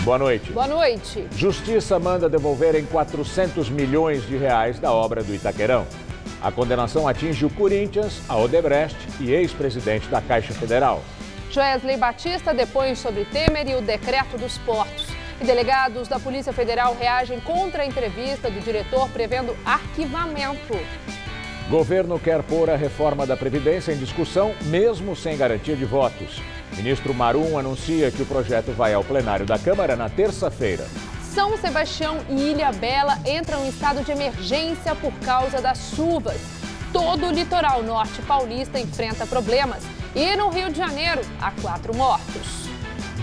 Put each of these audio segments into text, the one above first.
boa noite. Boa noite. Justiça manda devolverem 400 milhões de reais da obra do Itaquerão. A condenação atinge o Corinthians, a Odebrecht e ex-presidente da Caixa Federal. Joesley Batista depõe sobre Temer e o decreto dos portos. E delegados da Polícia Federal reagem contra a entrevista do diretor prevendo arquivamento. Governo quer pôr a reforma da Previdência em discussão, mesmo sem garantia de votos. Ministro Marum anuncia que o projeto vai ao plenário da Câmara na terça-feira. São Sebastião e Ilhabela entram em estado de emergência por causa das chuvas. Todo o litoral norte paulista enfrenta problemas. E no Rio de Janeiro, há 4 mortos.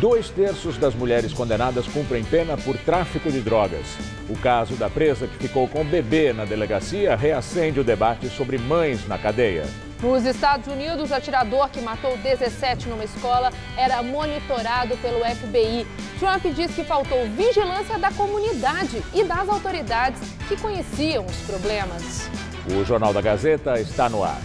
2/3 das mulheres condenadas cumprem pena por tráfico de drogas. O caso da presa que ficou com o bebê na delegacia reacende o debate sobre mães na cadeia. Nos Estados Unidos, o atirador que matou 17 numa escola era monitorado pelo FBI. Trump diz que faltou vigilância da comunidade e das autoridades que conheciam os problemas. O Jornal da Gazeta está no ar.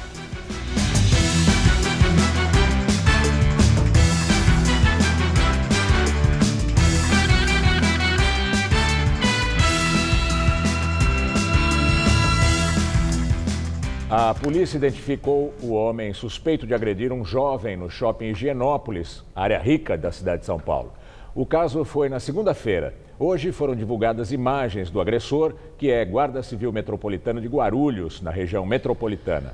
A polícia identificou o homem suspeito de agredir um jovem no shopping Higienópolis, área rica da cidade de São Paulo. O caso foi na segunda-feira. Hoje foram divulgadas imagens do agressor, que é guarda civil metropolitano de Guarulhos, na região metropolitana.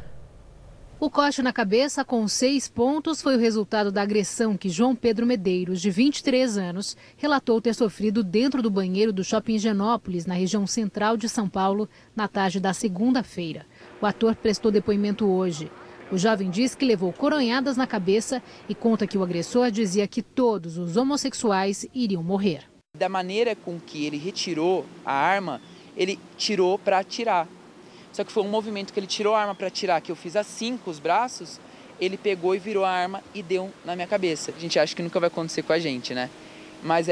O corte na cabeça com 6 pontos foi o resultado da agressão que João Pedro Medeiros, de 23 anos, relatou ter sofrido dentro do banheiro do shopping Higienópolis, na região central de São Paulo, na tarde da segunda-feira. O ator prestou depoimento hoje. O jovem diz que levou coronhadas na cabeça e conta que o agressor dizia que todos os homossexuais iriam morrer. Da maneira com que ele retirou a arma, ele tirou para atirar. Só que foi um movimento que ele tirou a arma para atirar, que eu fiz assim com os braços, ele pegou e virou a arma e deu na minha cabeça. A gente acha que nunca vai acontecer com a gente, né? Mas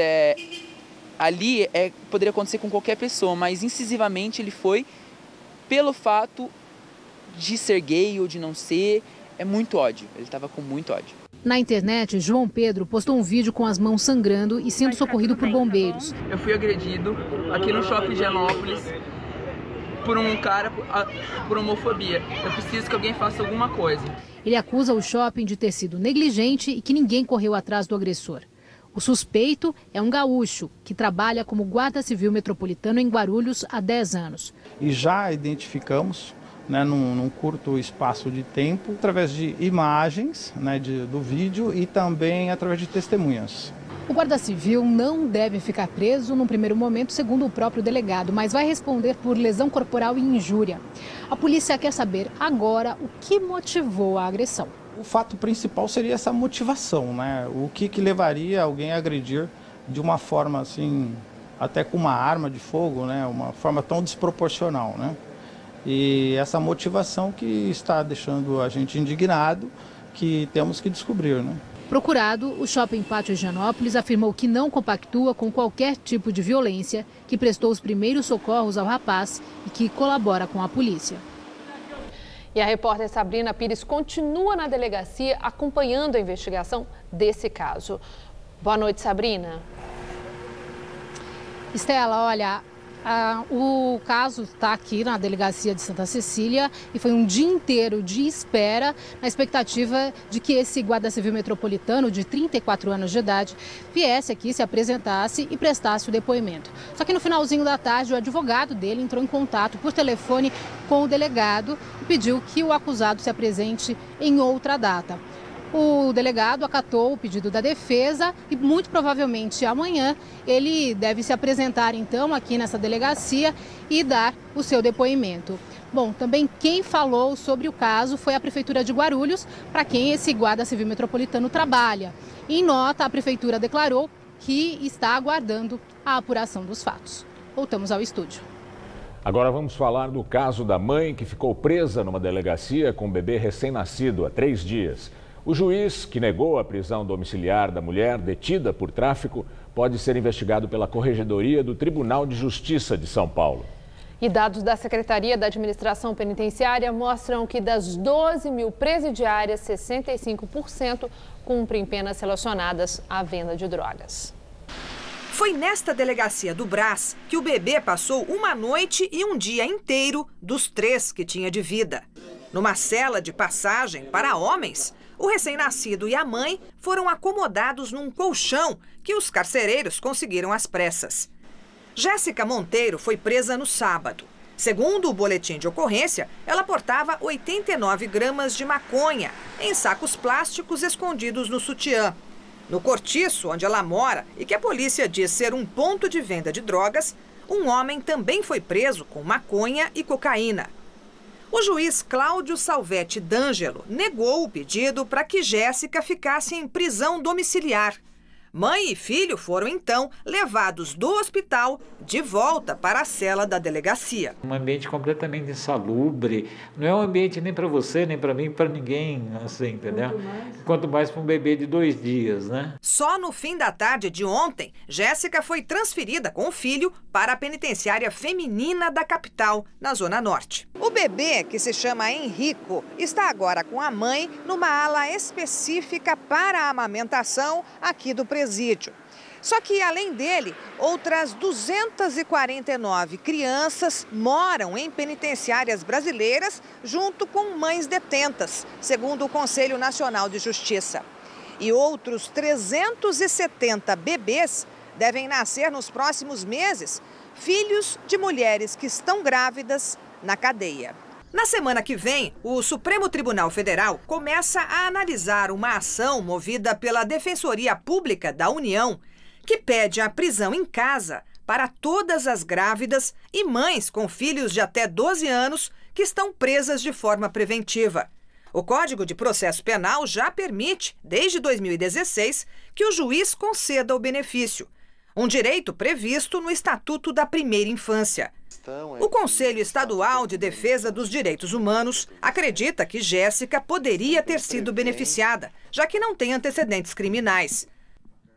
ali poderia acontecer com qualquer pessoa, mas incisivamente ele foi pelo fato de ser gay ou de não ser, é muito ódio. Ele estava com muito ódio. Na internet, João Pedro postou um vídeo com as mãos sangrando e sendo socorrido por bombeiros. Eu fui agredido aqui no shopping de Higienópolis por um cara por homofobia. Eu preciso que alguém faça alguma coisa. Ele acusa o shopping de ter sido negligente e que ninguém correu atrás do agressor. O suspeito é um gaúcho que trabalha como guarda civil metropolitano em Guarulhos há 10 anos. E já identificamos, num curto espaço de tempo, através de imagens do vídeo e também através de testemunhas. O guarda civil não deve ficar preso num primeiro momento, segundo o próprio delegado, mas vai responder por lesão corporal e injúria. A polícia quer saber agora o que motivou a agressão. O fato principal seria essa motivação, O que levaria alguém a agredir de uma forma assim, até com uma arma de fogo, uma forma tão desproporcional, E essa motivação que está deixando a gente indignado, que temos que descobrir, Procurado, o Shopping Pátio Higienópolis afirmou que não compactua com qualquer tipo de violência, que prestou os primeiros socorros ao rapaz e que colabora com a polícia. E a repórter Sabrina Pires continua na delegacia acompanhando a investigação desse caso. Boa noite, Sabrina. Estela, olha, o caso está aqui na delegacia de Santa Cecília e foi um dia inteiro de espera na expectativa de que esse guarda civil metropolitano de 34 anos de idade viesse aqui, se apresentasse e prestasse o depoimento. Só que no finalzinho da tarde o advogado dele entrou em contato por telefone com o delegado e pediu que o acusado se apresente em outra data. O delegado acatou o pedido da defesa e muito provavelmente amanhã ele deve se apresentar então aqui nessa delegacia e dar o seu depoimento. Bom, também quem falou sobre o caso foi a Prefeitura de Guarulhos, para quem esse guarda civil metropolitano trabalha. Em nota, a Prefeitura declarou que está aguardando a apuração dos fatos. Voltamos ao estúdio. Agora vamos falar do caso da mãe que ficou presa numa delegacia com um bebê recém-nascido há 3 dias. O juiz que negou a prisão domiciliar da mulher detida por tráfico pode ser investigado pela Corregedoria do Tribunal de Justiça de São Paulo. E dados da Secretaria da Administração Penitenciária mostram que das 12 mil presidiárias, 65% cumprem penas relacionadas à venda de drogas. Foi nesta delegacia do Brás que o bebê passou uma noite e um dia inteiro dos 3 que tinha de vida. Numa cela de passagem para homens, o recém-nascido e a mãe foram acomodados num colchão que os carcereiros conseguiram às pressas. Jéssica Monteiro foi presa no sábado. Segundo o boletim de ocorrência, ela portava 89 gramas de maconha em sacos plásticos escondidos no sutiã. No cortiço, onde ela mora e que a polícia diz ser um ponto de venda de drogas, um homem também foi preso com maconha e cocaína. O juiz Cláudio Salvetti D'Angelo negou o pedido para que Jéssica ficasse em prisão domiciliar. Mãe e filho foram, então, levados do hospital de volta para a cela da delegacia. Um ambiente completamente insalubre. Não é um ambiente nem para você, nem para mim, para ninguém, assim, entendeu? Quanto mais para um bebê de 2 dias, né? Só no fim da tarde de ontem, Jéssica foi transferida com o filho para a penitenciária feminina da capital, na Zona Norte. O bebê, que se chama Henrico, está agora com a mãe numa ala específica para a amamentação aqui do presídio. Só que, além dele, outras 249 crianças moram em penitenciárias brasileiras junto com mães detentas, segundo o Conselho Nacional de Justiça. E outros 370 bebês devem nascer nos próximos meses, filhos de mulheres que estão grávidas na cadeia. Na semana que vem, o Supremo Tribunal Federal começa a analisar uma ação movida pela Defensoria Pública da União, que pede a prisão em casa para todas as grávidas e mães com filhos de até 12 anos que estão presas de forma preventiva. O Código de Processo Penal já permite, desde 2016, que o juiz conceda o benefício, um direito previsto no Estatuto da Primeira Infância. O Conselho Estadual de Defesa dos Direitos Humanos acredita que Jéssica poderia ter sido beneficiada, já que não tem antecedentes criminais.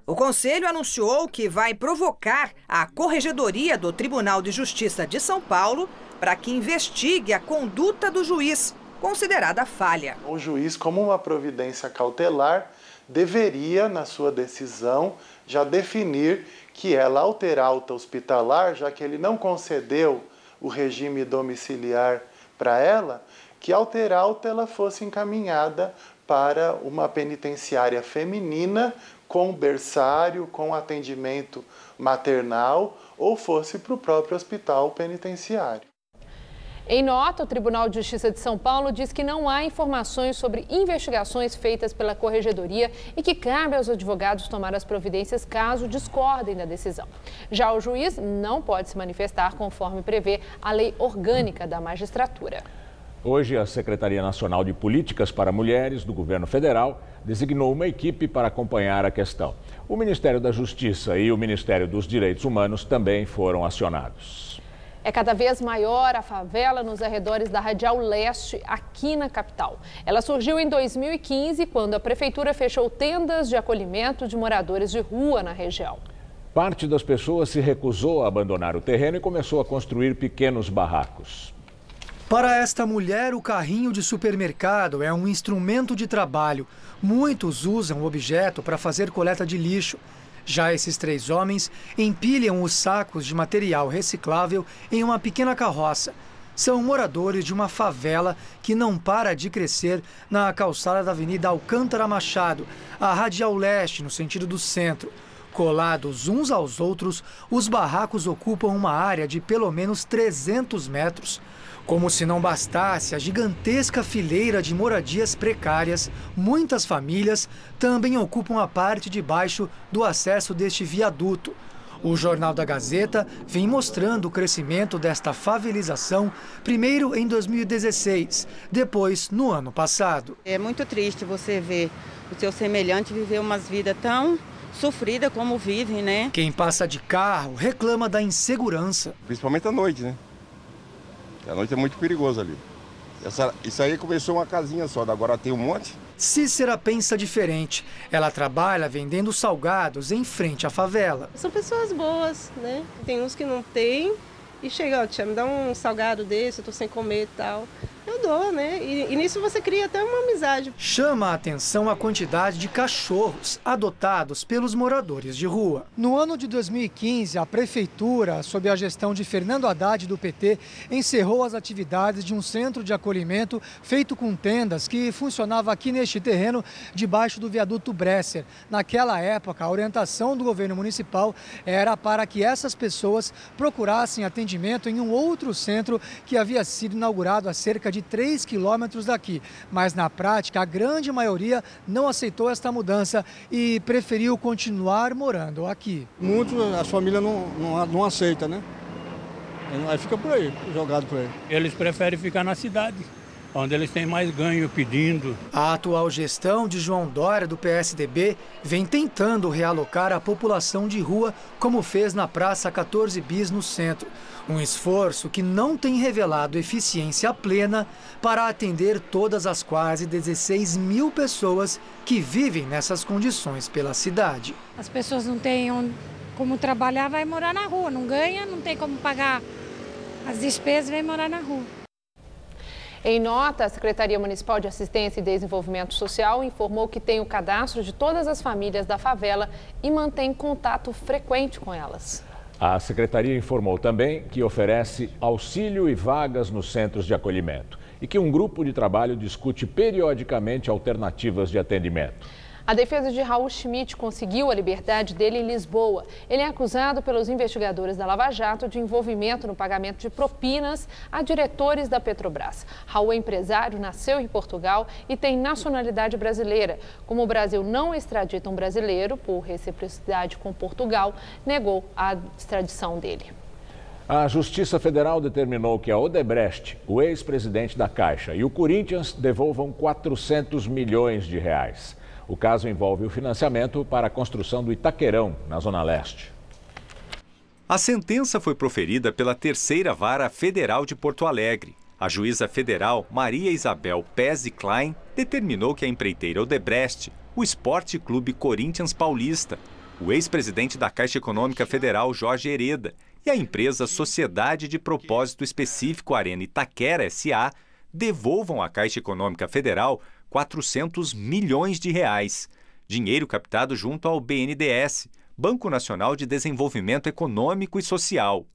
O Conselho anunciou que vai provocar a Corregedoria do Tribunal de Justiça de São Paulo para que investigue a conduta do juiz, considerada falha. O juiz, como uma providência cautelar, deveria, na sua decisão, já definir que ela alterar alta hospitalar, já que ele não concedeu o regime domiciliar para ela, que alterar alta ela fosse encaminhada para uma penitenciária feminina com berçário, com atendimento maternal, ou fosse para o próprio hospital penitenciário. Em nota, o Tribunal de Justiça de São Paulo diz que não há informações sobre investigações feitas pela Corregedoria e que cabe aos advogados tomar as providências caso discordem da decisão. Já o juiz não pode se manifestar conforme prevê a Lei Orgânica da Magistratura. Hoje, a Secretaria Nacional de Políticas para Mulheres do Governo Federal designou uma equipe para acompanhar a questão. O Ministério da Justiça e o Ministério dos Direitos Humanos também foram acionados. É cada vez maior a favela nos arredores da Radial Leste, aqui na capital. Ela surgiu em 2015, quando a prefeitura fechou tendas de acolhimento de moradores de rua na região. Parte das pessoas se recusou a abandonar o terreno e começou a construir pequenos barracos. Para esta mulher, o carrinho de supermercado é um instrumento de trabalho. Muitos usam o objeto para fazer coleta de lixo. Já esses 3 homens empilham os sacos de material reciclável em uma pequena carroça. São moradores de uma favela que não para de crescer na calçada da Avenida Alcântara Machado, a Radial Leste, no sentido do centro. Colados uns aos outros, os barracos ocupam uma área de pelo menos 300 metros. Como se não bastasse a gigantesca fileira de moradias precárias, muitas famílias também ocupam a parte de baixo do acesso deste viaduto. O Jornal da Gazeta vem mostrando o crescimento desta favelização, primeiro em 2016, depois no ano passado. É muito triste você ver o seu semelhante viver umas vidas tão sofridas como vivem, né? Quem passa de carro reclama da insegurança. Principalmente à noite, né? A noite é muito perigoso ali. Isso aí começou uma casinha só, agora tem um monte. Cícera pensa diferente. Ela trabalha vendendo salgados em frente à favela. São pessoas boas, né? Tem uns que não têm e chega, ó, tia, me dá um salgado desse, eu tô sem comer e tal. eu dou, né? E nisso você cria até uma amizade. Chama a atenção a quantidade de cachorros adotados pelos moradores de rua. No ano de 2015, a prefeitura, sob a gestão de Fernando Haddad do PT, encerrou as atividades de um centro de acolhimento feito com tendas que funcionava aqui neste terreno debaixo do viaduto Bresser. Naquela época, a orientação do governo municipal era para que essas pessoas procurassem atendimento em um outro centro que havia sido inaugurado há cerca de 3 quilômetros daqui. Mas na prática, a grande maioria não aceitou esta mudança e preferiu continuar morando aqui. Muitos, as famílias não aceitam, né? Aí fica por aí, jogado por aí. Eles preferem ficar na cidade, onde eles têm mais ganho pedindo. A atual gestão de João Dória, do PSDB, vem tentando realocar a população de rua, como fez na Praça 14 Bis, no centro. Um esforço que não tem revelado eficiência plena para atender todas as quase 16 mil pessoas que vivem nessas condições pela cidade. As pessoas não têm como trabalhar, vai morar na rua. Não ganha, não tem como pagar as despesas, vai morar na rua. Em nota, a Secretaria Municipal de Assistência e Desenvolvimento Social informou que tem o cadastro de todas as famílias da favela e mantém contato frequente com elas. A Secretaria informou também que oferece auxílio e vagas nos centros de acolhimento e que um grupo de trabalho discute periodicamente alternativas de atendimento. A defesa de Raul Schmidt conseguiu a liberdade dele em Lisboa. Ele é acusado pelos investigadores da Lava Jato de envolvimento no pagamento de propinas a diretores da Petrobras. Raul é empresário, nasceu em Portugal e tem nacionalidade brasileira. Como o Brasil não extradita um brasileiro, por reciprocidade com Portugal, negou a extradição dele. A Justiça Federal determinou que a Odebrecht, o ex-presidente da Caixa, e o Corinthians devolvam 400 milhões de reais. O caso envolve o financiamento para a construção do Itaquerão, na Zona Leste. A sentença foi proferida pela Terceira Vara Federal de Porto Alegre. A juíza federal Maria Isabel Pezzi Klein determinou que a empreiteira Odebrecht, o Esporte Clube Corinthians Paulista, o ex-presidente da Caixa Econômica Federal Jorge Hereda e a empresa Sociedade de Propósito Específico Arena Itaquera S.A. devolvam à Caixa Econômica Federal 400 milhões de reais, dinheiro captado junto ao BNDES, Banco Nacional de Desenvolvimento Econômico e Social.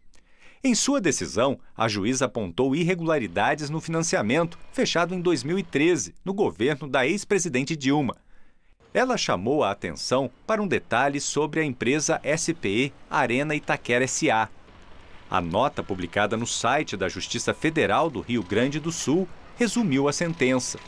Em sua decisão, a juíza apontou irregularidades no financiamento fechado em 2013, no governo da ex-presidente Dilma. Ela chamou a atenção para um detalhe sobre a empresa SPE Arena Itaquera S.A. A nota publicada no site da Justiça Federal do Rio Grande do Sul resumiu a sentença.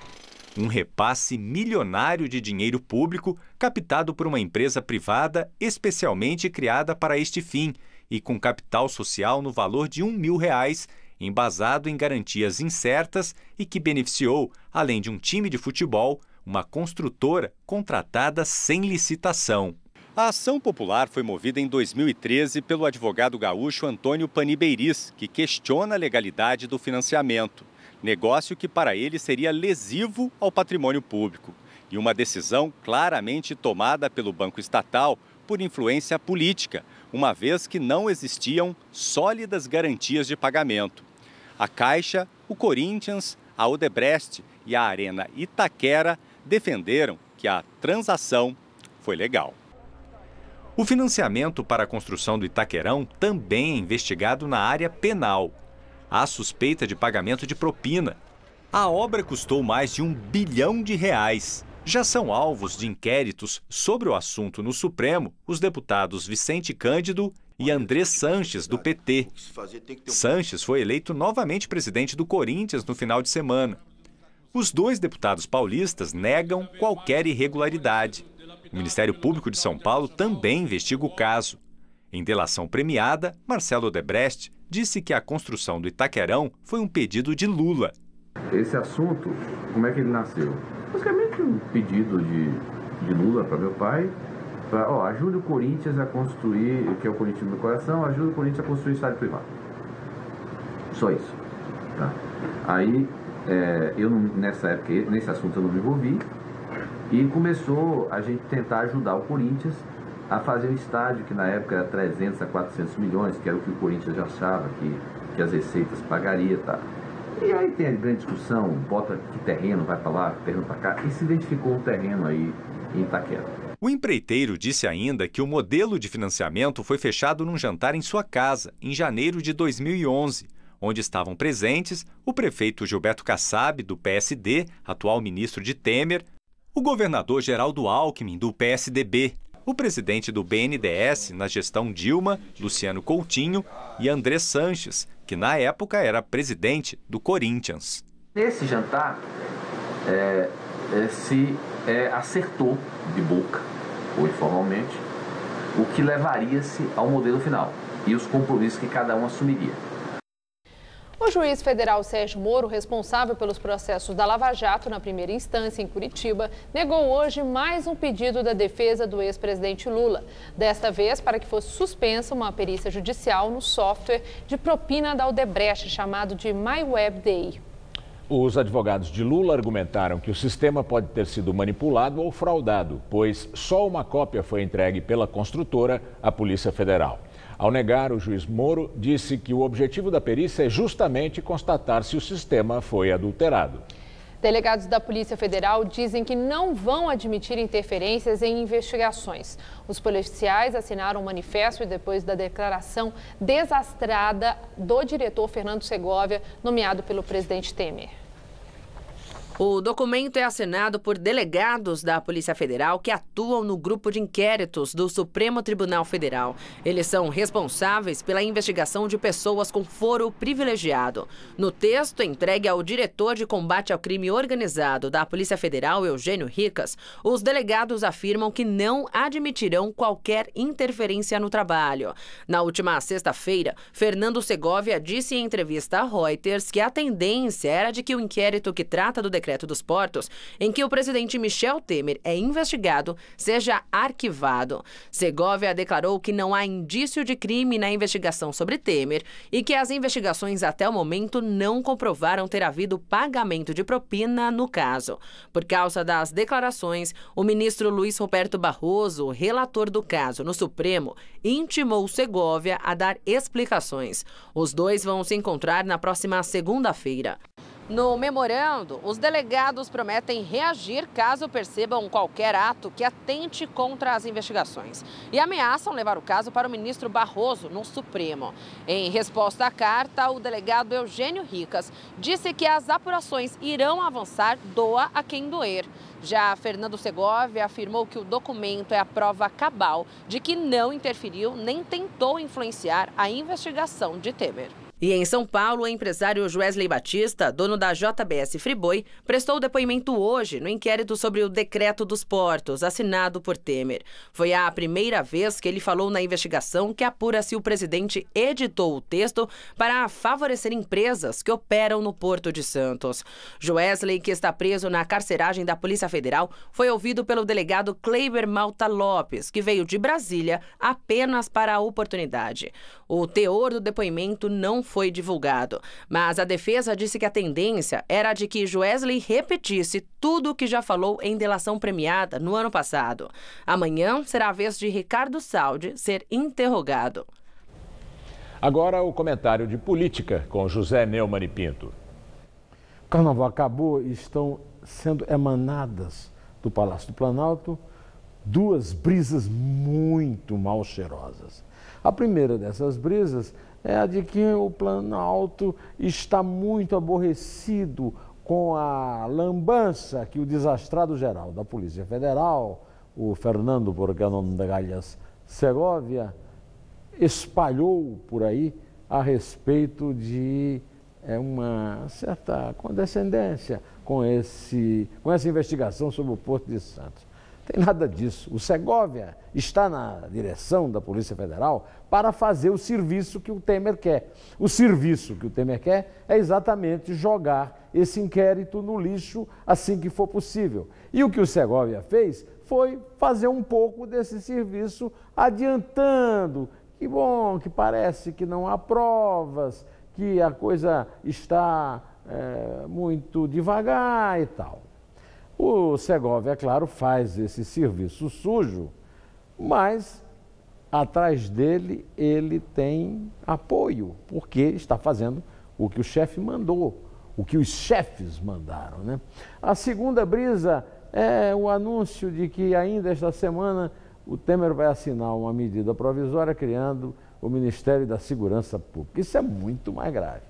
Um repasse milionário de dinheiro público captado por uma empresa privada especialmente criada para este fim e com capital social no valor de R$1.000, embasado em garantias incertas e que beneficiou, além de um time de futebol, uma construtora contratada sem licitação. A ação popular foi movida em 2013 pelo advogado gaúcho Antônio Panibeiris, que questiona a legalidade do financiamento. Negócio que para ele seria lesivo ao patrimônio público. E uma decisão claramente tomada pelo Banco Estatal por influência política, uma vez que não existiam sólidas garantias de pagamento. A Caixa, o Corinthians, a Odebrecht e a Arena Itaquera defenderam que a transação foi legal. O financiamento para a construção do Itaquerão também é investigado na área penal. Há suspeita de pagamento de propina. A obra custou mais de R$1 bilhão. Já são alvos de inquéritos sobre o assunto no Supremo os deputados Vicente Cândido e André Sanches, do PT. Sanches foi eleito novamente presidente do Corinthians no final de semana. Os dois deputados paulistas negam qualquer irregularidade. O Ministério Público de São Paulo também investiga o caso. Em delação premiada, Marcelo Odebrecht disse que a construção do Itaquerão foi um pedido de Lula. Esse assunto, como é que ele nasceu? Basicamente um pedido de Lula para meu pai, para ajude o Corinthians a construir, que é o Corinthians do coração, ajude o Corinthians a construir estádio privado. Só isso. Tá? Aí, eu nessa época, nesse assunto eu não me envolvi, e começou a gente tentar ajudar o Corinthians a fazer um estádio que na época era 300 a 400 milhões, que era o que o Corinthians já achava que as receitas pagaria, tá? E aí tem a grande discussão, bota que terreno vai para lá, terreno para cá, e se identificou um terreno aí em Itaquera. O empreiteiro disse ainda que o modelo de financiamento foi fechado num jantar em sua casa, em janeiro de 2011, onde estavam presentes o prefeito Gilberto Kassab, do PSD, atual ministro de Temer, o governador Geraldo Alckmin, do PSDB, o presidente do BNDES na gestão Dilma, Luciano Coutinho, e André Sanches, que na época era presidente do Corinthians. Nesse jantar, se acertou de boca, ou informalmente, o que levaria-se ao modelo final e os compromissos que cada um assumiria. O juiz federal Sérgio Moro, responsável pelos processos da Lava Jato na primeira instância em Curitiba, negou hoje mais um pedido da defesa do ex-presidente Lula. Desta vez, para que fosse suspensa uma perícia judicial no software de propina da Odebrecht, chamado de MyWebDay. Os advogados de Lula argumentaram que o sistema pode ter sido manipulado ou fraudado, pois só uma cópia foi entregue pela construtora à Polícia Federal. Ao negar, o juiz Moro disse que o objetivo da perícia é justamente constatar se o sistema foi adulterado. Delegados da Polícia Federal dizem que não vão admitir interferências em investigações. Os policiais assinaram um manifesto depois da declaração desastrada do diretor Fernando Segovia, nomeado pelo presidente Temer. O documento é assinado por delegados da Polícia Federal que atuam no grupo de inquéritos do Supremo Tribunal Federal. Eles são responsáveis pela investigação de pessoas com foro privilegiado. No texto entregue ao diretor de combate ao crime organizado da Polícia Federal, Eugênio Ricas, os delegados afirmam que não admitirão qualquer interferência no trabalho. Na última sexta-feira, Fernando Segovia disse em entrevista à Reuters que a tendência era de que o inquérito que trata do decreto dos portos, em que o presidente Michel Temer é investigado, seja arquivado. Segovia declarou que não há indício de crime na investigação sobre Temer e que as investigações até o momento não comprovaram ter havido pagamento de propina no caso. Por causa das declarações, o ministro Luiz Roberto Barroso, relator do caso no Supremo, intimou Segovia a dar explicações. Os dois vão se encontrar na próxima segunda-feira. No memorando, os delegados prometem reagir caso percebam qualquer ato que atente contra as investigações e ameaçam levar o caso para o ministro Barroso no Supremo. Em resposta à carta, o delegado Eugênio Ricas disse que as apurações irão avançar, doa a quem doer. Já Fernando Segovia afirmou que o documento é a prova cabal de que não interferiu nem tentou influenciar a investigação de Temer. E em São Paulo, o empresário Joesley Batista, dono da JBS Friboi, prestou depoimento hoje no inquérito sobre o decreto dos portos, assinado por Temer. Foi a primeira vez que ele falou na investigação que apura se o presidente editou o texto para favorecer empresas que operam no Porto de Santos. Joesley, que está preso na carceragem da Polícia Federal, foi ouvido pelo delegado Kleiber Malta Lopes, que veio de Brasília apenas para a oportunidade. O teor do depoimento não foi divulgado, mas a defesa disse que a tendência era de que Joesley repetisse tudo o que já falou em delação premiada no ano passado. Amanhã será a vez de Ricardo Saldi ser interrogado. Agora o comentário de política com José Neumann e Pinto. O carnaval acabou e estão sendo emanadas do Palácio do Planalto duas brisas muito mal cheirosas. A primeira dessas brisas é a de que o Planalto está muito aborrecido com a lambança que o desastrado geral da Polícia Federal, o Fernando Borganon de Galhas Segovia, espalhou por aí a respeito de uma certa condescendência com essa investigação sobre o Porto de Santos. Tem nada disso. O Segovia está na direção da Polícia Federal para fazer o serviço que o Temer quer. O serviço que o Temer quer é exatamente jogar esse inquérito no lixo assim que for possível. E o que o Segovia fez foi fazer um pouco desse serviço adiantando. Que bom, que parece que não há provas, que a coisa está muito devagar e tal. O Segovia, é claro, faz esse serviço sujo, mas atrás dele ele tem apoio, porque está fazendo o que o chefe mandou. o que os chefes mandaram, né? A segunda brisa é o anúncio de que ainda esta semana o Temer vai assinar uma medida provisória criando o Ministério da Segurança Pública. Isso é muito mais grave.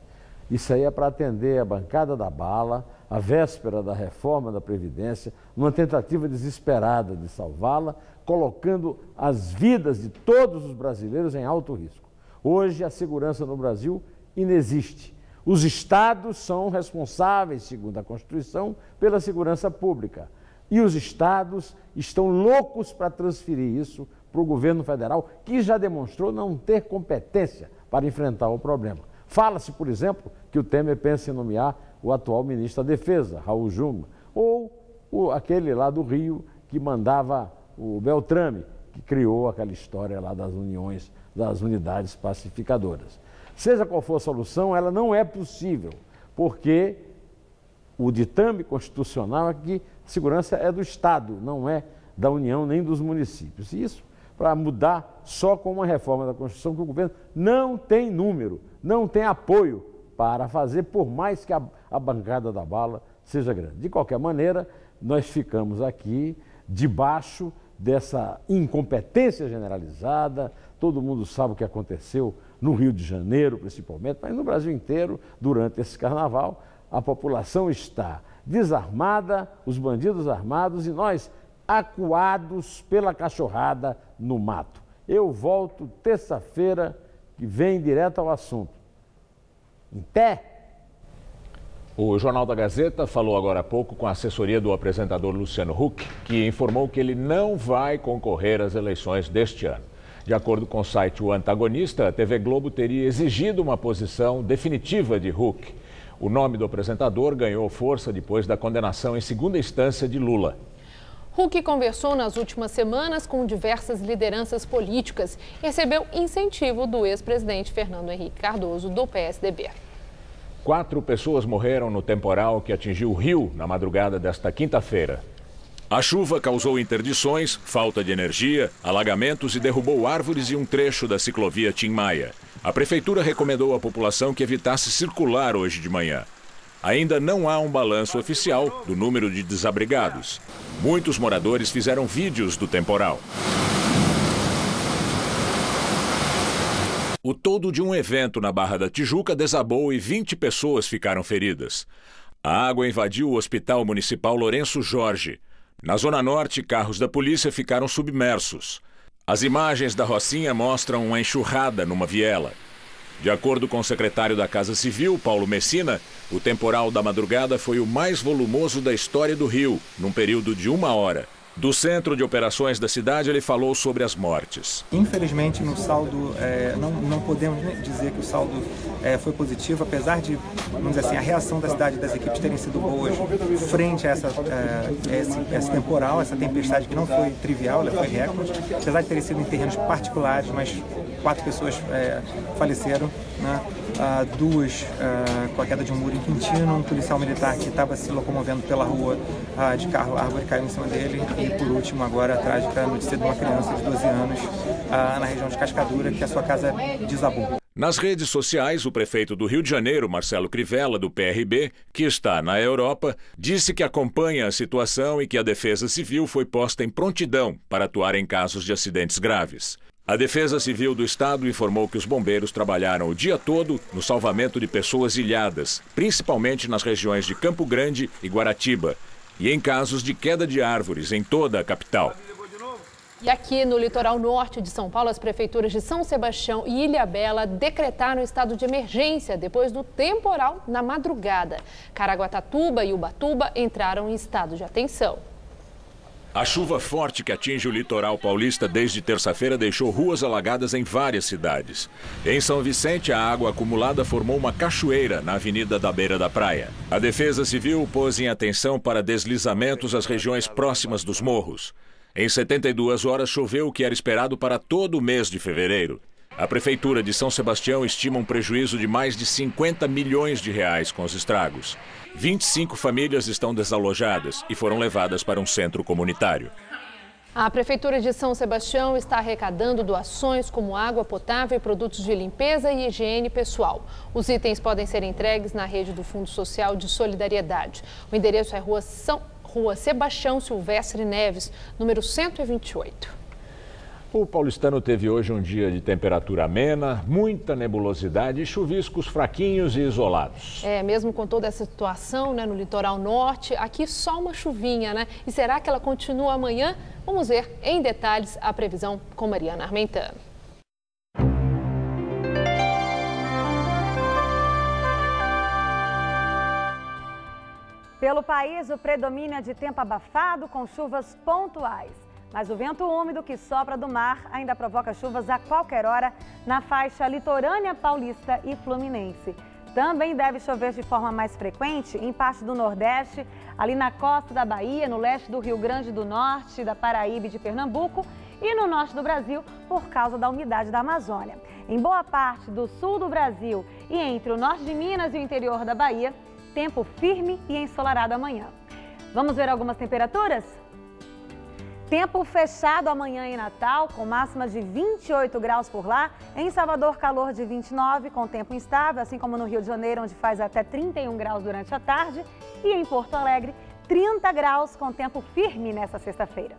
Isso aí é para atender a bancada da bala, a véspera da reforma da Previdência, numa tentativa desesperada de salvá-la, colocando as vidas de todos os brasileiros em alto risco. Hoje, a segurança no Brasil inexiste. Os estados são responsáveis, segundo a Constituição, pela segurança pública. E os estados estão loucos para transferir isso para o governo federal, que já demonstrou não ter competência para enfrentar o problema. Fala-se, por exemplo, que o Temer pensa em nomear o atual ministro da Defesa, Raul Jungmann, ou aquele lá do Rio que mandava o Beltrame, que criou aquela história lá das uniões, das unidades pacificadoras. Seja qual for a solução, ela não é possível, porque o ditame constitucional é que a segurança é do Estado, não é da União nem dos municípios. E isso para mudar só com uma reforma da Constituição que o governo não tem número, não tem apoio para fazer, por mais que a bancada da bala seja grande. De qualquer maneira, nós ficamos aqui debaixo dessa incompetência generalizada. Todo mundo sabe o que aconteceu no Rio de Janeiro, principalmente, mas no Brasil inteiro, durante esse carnaval. A população está desarmada, os bandidos armados e nós acuados pela cachorrada no mato. Eu volto terça-feira, que vem direto ao assunto. Em pé! O Jornal da Gazeta falou agora há pouco com a assessoria do apresentador Luciano Huck, que informou que ele não vai concorrer às eleições deste ano. De acordo com o site O Antagonista, a TV Globo teria exigido uma posição definitiva de Huck. O nome do apresentador ganhou força depois da condenação em segunda instância de Lula. Huck conversou nas últimas semanas com diversas lideranças políticas e recebeu incentivo do ex-presidente Fernando Henrique Cardoso, do PSDB. 4 pessoas morreram no temporal que atingiu o Rio na madrugada desta quinta-feira. A chuva causou interdições, falta de energia, alagamentos e derrubou árvores e um trecho da ciclovia Tim Maia. A prefeitura recomendou à população que evitasse circular hoje de manhã. Ainda não há um balanço oficial do número de desabrigados. Muitos moradores fizeram vídeos do temporal. O toldo de um evento na Barra da Tijuca desabou e 20 pessoas ficaram feridas. A água invadiu o Hospital Municipal Lourenço Jorge. Na Zona Norte, carros da polícia ficaram submersos. As imagens da Rocinha mostram uma enxurrada numa viela. De acordo com o secretário da Casa Civil, Paulo Messina, o temporal da madrugada foi o mais volumoso da história do Rio, num período de 1 hora. Do centro de operações da cidade, ele falou sobre as mortes. Infelizmente, no saldo, não podemos dizer que o saldo foi positivo, apesar de, vamos dizer assim, a reação da cidade e das equipes terem sido boas frente a esse temporal, essa tempestade que não foi trivial, ela foi recorde, apesar de ter sido em terrenos particulares, mas 4 pessoas faleceram, né? 2 com a queda de um muro em Quintino, um policial militar que estava se locomovendo pela rua de carro, a árvore caiu em cima dele, e por último agora a trágica notícia de uma criança de 12 anos na região de Cascadura, que a sua casa desabou. Nas redes sociais, o prefeito do Rio de Janeiro, Marcelo Crivella, do PRB, que está na Europa, disse que acompanha a situação e que a Defesa Civil foi posta em prontidão para atuar em casos de acidentes graves. A Defesa Civil do Estado informou que os bombeiros trabalharam o dia todo no salvamento de pessoas ilhadas, principalmente nas regiões de Campo Grande e Guaratiba, e em casos de queda de árvores em toda a capital. E aqui no litoral norte de São Paulo, as prefeituras de São Sebastião e Ilhabela decretaram estado de emergência depois do temporal na madrugada. Caraguatatuba e Ubatuba entraram em estado de atenção. A chuva forte que atinge o litoral paulista desde terça-feira deixou ruas alagadas em várias cidades. Em São Vicente, a água acumulada formou uma cachoeira na avenida da beira da praia. A Defesa Civil pôs em atenção para deslizamentos às regiões próximas dos morros. Em 72 horas choveu o que era esperado para todo o mês de fevereiro. A Prefeitura de São Sebastião estima um prejuízo de mais de 50 milhões de reais com os estragos. 25 famílias estão desalojadas e foram levadas para um centro comunitário. A Prefeitura de São Sebastião está arrecadando doações como água potável e produtos de limpeza e higiene pessoal. Os itens podem ser entregues na rede do Fundo Social de Solidariedade. O endereço é Rua Sebastião Silvestre Neves, número 128. O paulistano teve hoje um dia de temperatura amena, muita nebulosidade e chuviscos fraquinhos e isolados. Mesmo com toda essa situação, no litoral norte, aqui só uma chuvinha, E será que ela continua amanhã? Vamos ver em detalhes a previsão com Mariana Armentano. Pelo país, o predomínio é de tempo abafado com chuvas pontuais. Mas o vento úmido que sopra do mar ainda provoca chuvas a qualquer hora na faixa litorânea paulista e fluminense. Também deve chover de forma mais frequente em parte do Nordeste, ali na costa da Bahia, no leste do Rio Grande do Norte, da Paraíba e de Pernambuco e no norte do Brasil por causa da umidade da Amazônia. Em boa parte do sul do Brasil e entre o norte de Minas e o interior da Bahia, tempo firme e ensolarado amanhã. Vamos ver algumas temperaturas? Tempo fechado amanhã em Natal, com máxima de 28 graus por lá. Em Salvador, calor de 29, com tempo instável, assim como no Rio de Janeiro, onde faz até 31 graus durante a tarde. E em Porto Alegre, 30 graus, com tempo firme nesta sexta-feira.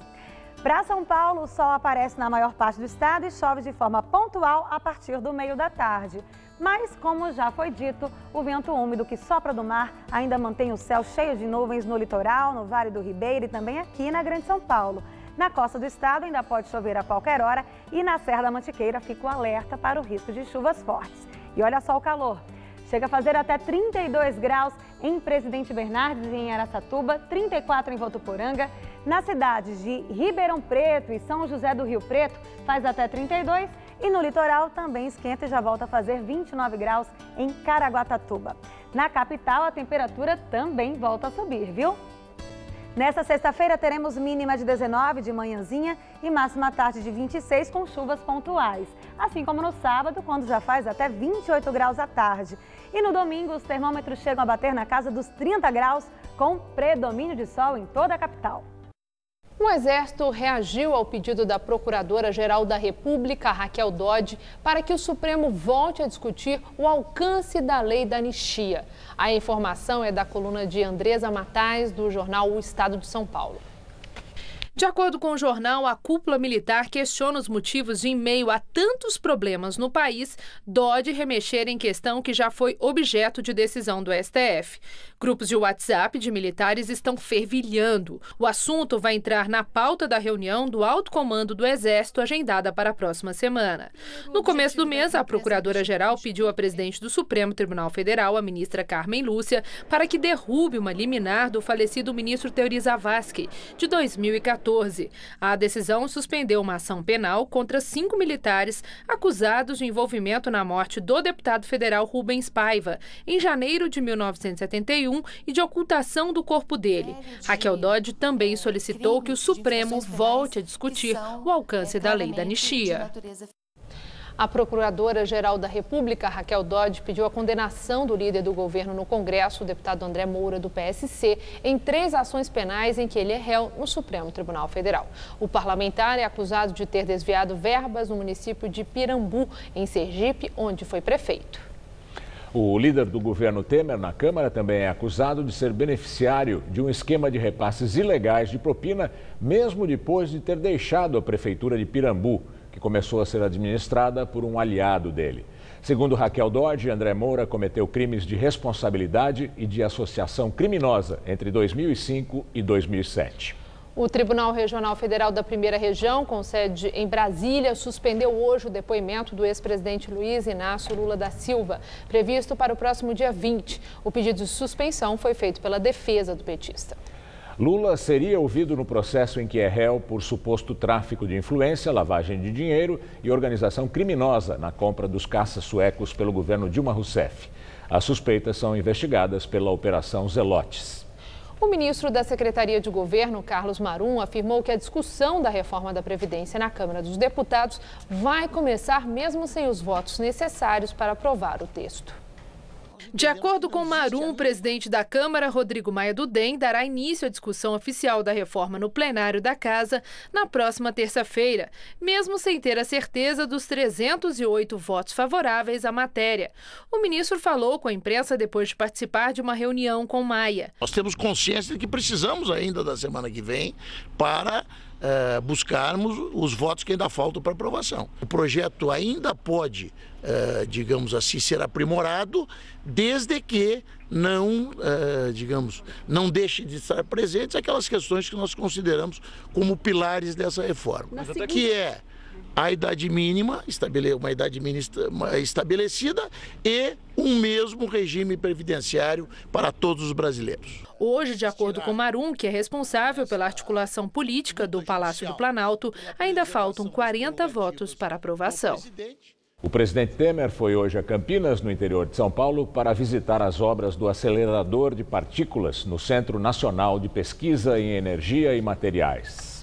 Para São Paulo, o sol aparece na maior parte do estado e chove de forma pontual a partir do meio da tarde. Mas, como já foi dito, o vento úmido que sopra do mar ainda mantém o céu cheio de nuvens no litoral, no Vale do Ribeira e também aqui na Grande São Paulo. Na costa do estado ainda pode chover a qualquer hora e na Serra da Mantiqueira fica o alerta para o risco de chuvas fortes. E olha só o calor. Chega a fazer até 32 graus em Presidente Bernardes e em Araçatuba, 34 em Votuporanga. Nas cidades de Ribeirão Preto e São José do Rio Preto faz até 32 e no litoral também esquenta e já volta a fazer 29 graus em Caraguatatuba. Na capital a temperatura também volta a subir, viu? Nesta sexta-feira teremos mínima de 19 de manhãzinha e máxima à tarde de 26 com chuvas pontuais. Assim como no sábado, quando já faz até 28 graus à tarde. E no domingo os termômetros chegam a bater na casa dos 30 graus com predomínio de sol em toda a capital. O Exército reagiu ao pedido da Procuradora-Geral da República, Raquel Dodge, para que o Supremo volte a discutir o alcance da lei da anistia. A informação é da coluna de Andresa Matais, do jornal O Estado de São Paulo. De acordo com o jornal, a cúpula militar questiona os motivos de, em meio a tantos problemas no país, Dodge remexer em questão que já foi objeto de decisão do STF. Grupos de WhatsApp de militares estão fervilhando. O assunto vai entrar na pauta da reunião do Alto Comando do Exército agendada para a próxima semana. No começo do mês, a Procuradora-Geral pediu à presidente do Supremo Tribunal Federal, a ministra Carmen Lúcia, para que derrube uma liminar do falecido ministro Teori Zavascki, de 2014. A decisão suspendeu uma ação penal contra 5 militares acusados de envolvimento na morte do deputado federal Rubens Paiva, em janeiro de 1971, e de ocultação do corpo dele. Raquel Dodge também solicitou que o Supremo volte a discutir o alcance da lei da anistia. A Procuradora-Geral da República, Raquel Dodge, pediu a condenação do líder do governo no Congresso, o deputado André Moura, do PSC, em 3 ações penais em que ele é réu no Supremo Tribunal Federal. O parlamentar é acusado de ter desviado verbas no município de Pirambu, em Sergipe, onde foi prefeito. O líder do governo Temer na Câmara também é acusado de ser beneficiário de um esquema de repasses ilegais de propina, mesmo depois de ter deixado a prefeitura de Pirambu, que começou a ser administrada por um aliado dele. Segundo Raquel Dodge, André Moura cometeu crimes de responsabilidade e de associação criminosa entre 2005 e 2007. O Tribunal Regional Federal da Primeira Região, com sede em Brasília, suspendeu hoje o depoimento do ex-presidente Luiz Inácio Lula da Silva, previsto para o próximo dia 20. O pedido de suspensão foi feito pela defesa do petista. Lula seria ouvido no processo em que é réu por suposto tráfico de influência, lavagem de dinheiro e organização criminosa na compra dos caças suecos pelo governo Dilma Rousseff. As suspeitas são investigadas pela Operação Zelotes. O ministro da Secretaria de Governo, Carlos Marum, afirmou que a discussão da reforma da Previdência na Câmara dos Deputados vai começar mesmo sem os votos necessários para aprovar o texto. De acordo com Marum, o presidente da Câmara, Rodrigo Maia do DEM, dará início à discussão oficial da reforma no plenário da Casa na próxima terça-feira, mesmo sem ter a certeza dos 308 votos favoráveis à matéria. O ministro falou com a imprensa depois de participar de uma reunião com Maia. Nós temos consciência de que precisamos ainda da semana que vem para buscarmos os votos que ainda faltam para aprovação. O projeto ainda pode, digamos assim, ser aprimorado, desde que não, não deixe de estar presentes aquelas questões que nós consideramos como pilares dessa reforma, que é a idade mínima, uma idade mínima estabelecida e um mesmo regime previdenciário para todos os brasileiros. Hoje, de acordo com Marum, que é responsável pela articulação política do Palácio do Planalto, ainda faltam 40 votos para aprovação. O presidente Temer foi hoje a Campinas, no interior de São Paulo, para visitar as obras do acelerador de partículas no Centro Nacional de Pesquisa em Energia e Materiais.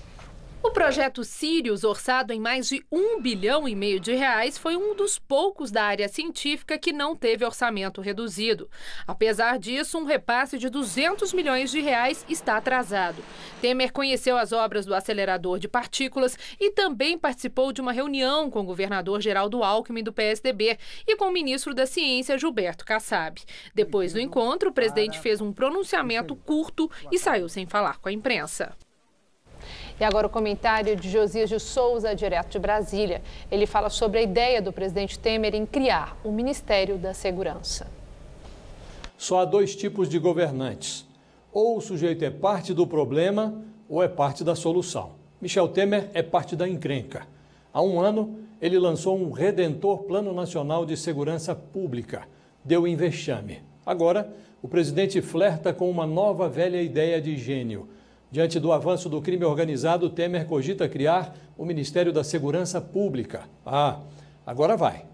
O projeto Sirius, orçado em mais de R$1,5 bilhão foi um dos poucos da área científica que não teve orçamento reduzido. Apesar disso, um repasse de R$200 milhões está atrasado. Temer conheceu as obras do acelerador de partículas e também participou de uma reunião com o governador Geraldo Alckmin, do PSDB, e com o ministro da Ciência, Gilberto Kassab. Depois do encontro, o presidente fez um pronunciamento curto e saiu sem falar com a imprensa. E agora o comentário de Josias de Souza, direto de Brasília. Ele fala sobre a ideia do presidente Temer em criar o Ministério da Segurança. Só há dois tipos de governantes. Ou o sujeito é parte do problema ou é parte da solução. Michel Temer é parte da encrenca. Há um ano, ele lançou um redentor Plano Nacional de Segurança Pública. Deu em vexame. Agora, o presidente flerta com uma nova velha ideia de gênio. Diante do avanço do crime organizado, Temer cogita criar o Ministério da Segurança Pública. Agora vai.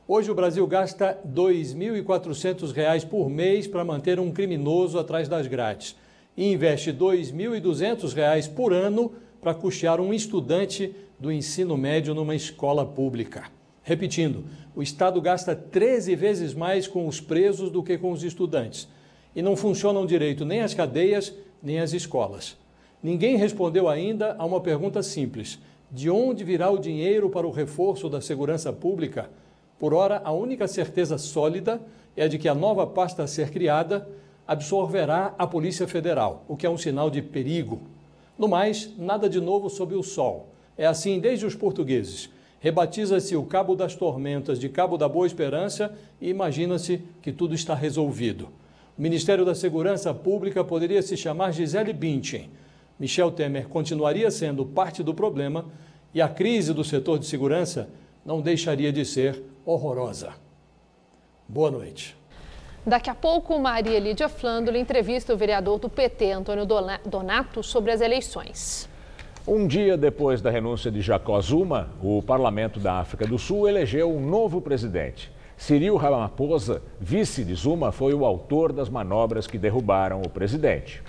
Hoje o Brasil gasta R$ 2.400 por mês para manter um criminoso atrás das grades e investe R$ 2.200 por ano para custear um estudante do ensino médio numa escola pública. Repetindo, o Estado gasta 13 vezes mais com os presos do que com os estudantes. E não funcionam direito nem as cadeias, nem as escolas. Ninguém respondeu ainda a uma pergunta simples: de onde virá o dinheiro para o reforço da segurança pública? Por ora, a única certeza sólida é a de que a nova pasta a ser criada absorverá a Polícia Federal, o que é um sinal de perigo. No mais, nada de novo sob o sol. É assim desde os portugueses. Rebatiza-se o Cabo das Tormentas de Cabo da Boa Esperança e imagina-se que tudo está resolvido. O Ministério da Segurança Pública poderia se chamar Gisele Bündchen. Michel Temer continuaria sendo parte do problema e a crise do setor de segurança não deixaria de ser horrorosa. Boa noite. Daqui a pouco, Maria Lídia Flândula entrevista o vereador do PT, Antônio Donato, sobre as eleições. Um dia depois da renúncia de Jacob Zuma, o Parlamento da África do Sul elegeu um novo presidente. Cyril Ramaphosa, vice de Zuma, foi o autor das manobras que derrubaram o presidente.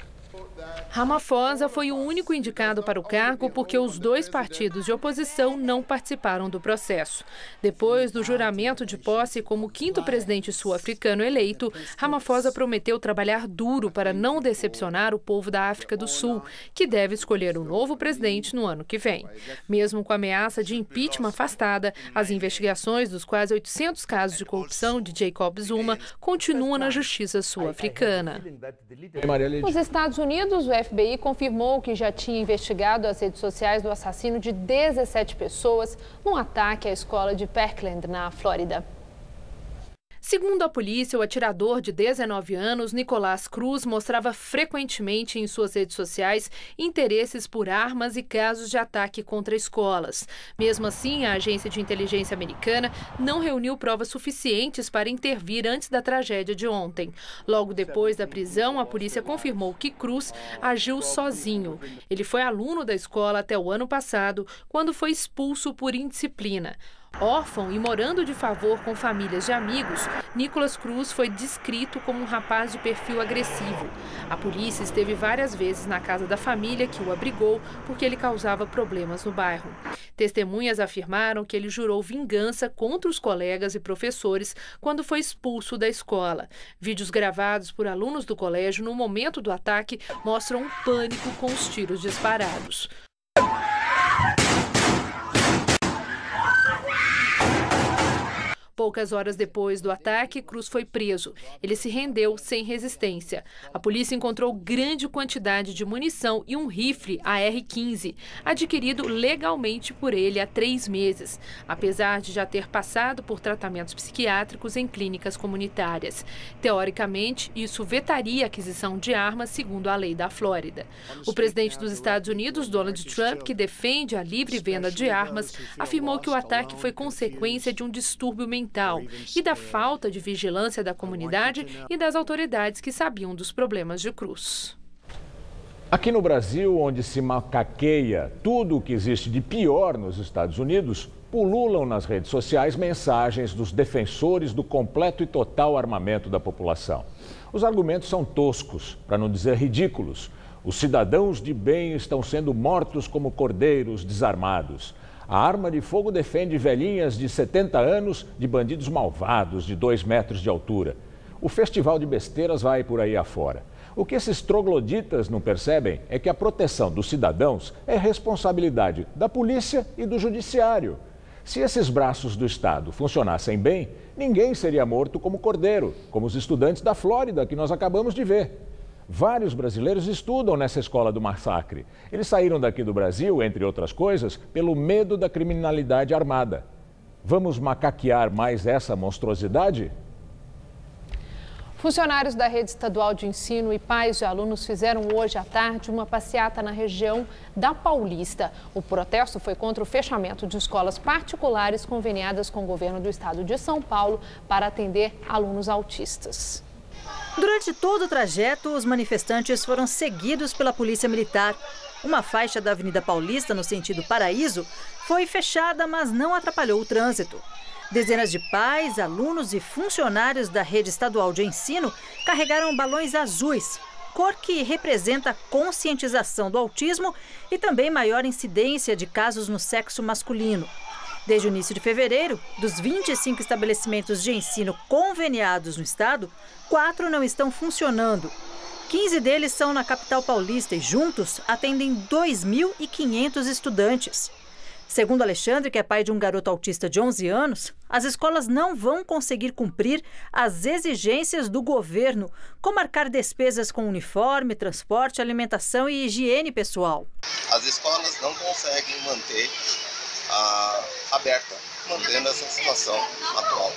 Ramaphosa foi o único indicado para o cargo porque os dois partidos de oposição não participaram do processo. Depois do juramento de posse como quinto presidente sul-africano eleito, Ramaphosa prometeu trabalhar duro para não decepcionar o povo da África do Sul, que deve escolher um novo presidente no ano que vem. Mesmo com a ameaça de impeachment afastada, as investigações dos quase 800 casos de corrupção de Jacob Zuma continuam na justiça sul-africana. Nos Estados Unidos, o FBI confirmou que já tinha investigado as redes sociais do assassino de 17 pessoas num ataque à escola de Parkland, na Flórida. Segundo a polícia, o atirador de 19 anos, Nicolás Cruz, mostrava frequentemente em suas redes sociais interesses por armas e casos de ataque contra escolas. Mesmo assim, a agência de inteligência americana não reuniu provas suficientes para intervir antes da tragédia de ontem. Logo depois da prisão, a polícia confirmou que Cruz agiu sozinho. Ele foi aluno da escola até o ano passado, quando foi expulso por indisciplina. Órfão e morando de favor com famílias de amigos, Nicolas Cruz foi descrito como um rapaz de perfil agressivo. A polícia esteve várias vezes na casa da família que o abrigou porque ele causava problemas no bairro. Testemunhas afirmaram que ele jurou vingança contra os colegas e professores quando foi expulso da escola. Vídeos gravados por alunos do colégio no momento do ataque mostram um pânico com os tiros disparados. Poucas horas depois do ataque, Cruz foi preso. Ele se rendeu sem resistência. A polícia encontrou grande quantidade de munição e um rifle AR-15, adquirido legalmente por ele há 3 meses, apesar de já ter passado por tratamentos psiquiátricos em clínicas comunitárias. Teoricamente, isso vetaria a aquisição de armas, segundo a lei da Flórida. O presidente dos Estados Unidos, Donald Trump, que defende a livre venda de armas, afirmou que o ataque foi consequência de um distúrbio mental e da falta de vigilância da comunidade e das autoridades que sabiam dos problemas de Cruz. Aqui no Brasil, onde se macaqueia tudo o que existe de pior nos Estados Unidos, pululam nas redes sociais mensagens dos defensores do completo e total armamento da população. Os argumentos são toscos, para não dizer ridículos. Os cidadãos de bem estão sendo mortos como cordeiros desarmados. A arma de fogo defende velhinhas de 70 anos de bandidos malvados de 2 metros de altura. O festival de besteiras vai por aí afora. O que esses trogloditas não percebem é que a proteção dos cidadãos é responsabilidade da polícia e do judiciário. Se esses braços do Estado funcionassem bem, ninguém seria morto como cordeiro, como os estudantes da Flórida que nós acabamos de ver. Vários brasileiros estudam nessa escola do massacre. Eles saíram daqui do Brasil, entre outras coisas, pelo medo da criminalidade armada. Vamos macaquear mais essa monstruosidade? Funcionários da rede estadual de ensino e pais de alunos fizeram hoje à tarde uma passeata na região da Paulista. O protesto foi contra o fechamento de escolas particulares conveniadas com o governo do estado de São Paulo para atender alunos autistas. Durante todo o trajeto, os manifestantes foram seguidos pela Polícia Militar. Uma faixa da Avenida Paulista, no sentido Paraíso, foi fechada, mas não atrapalhou o trânsito. Dezenas de pais, alunos e funcionários da rede estadual de ensino carregaram balões azuis, cor que representa a conscientização do autismo e também maior incidência de casos no sexo masculino. Desde o início de fevereiro, dos 25 estabelecimentos de ensino conveniados no estado, 4 não estão funcionando. 15 deles são na capital paulista e juntos atendem 2.500 estudantes. Segundo Alexandre, que é pai de um garoto autista de 11 anos, as escolas não vão conseguir cumprir as exigências do governo, como arcar despesas com uniforme, transporte, alimentação e higiene pessoal. As escolas não conseguem manter aberta, mantendo essa situação atual.